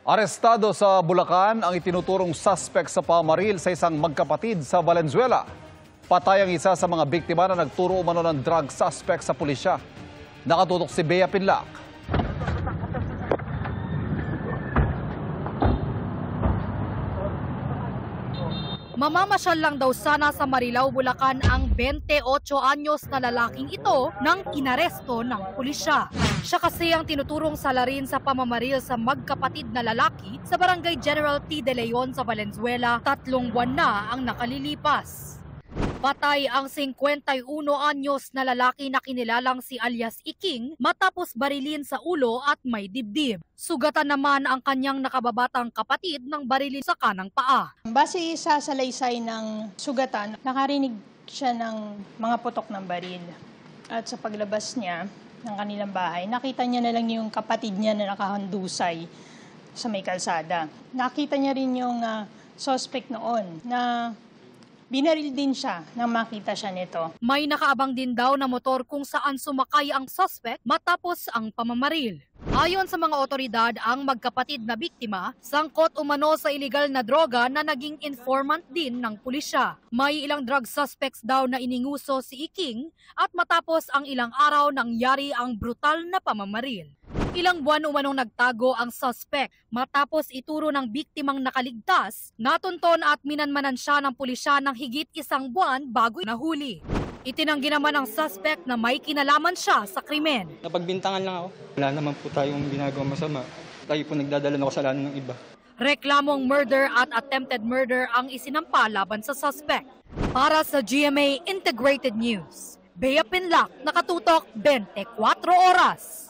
Arestado sa Bulacan ang itinuturong suspect sa pamaril sa isang magkapatid sa Valenzuela. Patay ang isa sa mga biktima na nagturo umano ng drug suspect sa pulisya. Nakatutok si Bea Pinlac. Mamamasyal lang daw sana sa Marilao, Bulacan ang 28 anyos na lalaking ito nang inaresto ng pulisya. Siya kasi ang tinuturong salarin sa pamamaril sa magkapatid na lalaki sa Barangay General T. De Leon sa Valenzuela. 3 buwan na ang nakalilipas. Patay ang 51 anyos na lalaki na kinilalang si alias Iking matapos barilin sa ulo at may dibdib. Sugatan naman ang kanyang nakababatang kapatid ng barilin sa kanang paa. Base sa salaysay ng sugatan, nakarinig siya ng mga putok ng baril. At sa paglabas niya ng kanilang bahay, nakita niya na lang yung kapatid niya na nakahandusay sa may kalsada. Nakita niya rin yung suspect noon na binaril din siya nang makita siya nito. May nakaabang din daw na motor kung saan sumakay ang suspect matapos ang pamamaril. Ayon sa mga otoridad, ang magkapatid na biktima, sangkot umano sa iligal na droga na naging informant din ng pulisya. May ilang drug suspects daw na ininguso si Iking at matapos ang ilang araw nangyari ang brutal na pamamaril. Ilang buwan umanong nagtago ang suspect matapos ituro ng biktimang nakaligtas, natunton at minanmanan siya ng pulisya ng higit 1 buwan bago nahuli. Itinanggi naman ng suspect na may kinalaman siya sa krimen. Napagbintangan lang ako. Wala naman po tayong ginagawa masama. Tayo po nagdadala ng kasalanan ng iba. Reklamong murder at attempted murder ang isinampa laban sa suspect. Para sa GMA Integrated News, Bea Pinlac, nakatutok 24 oras.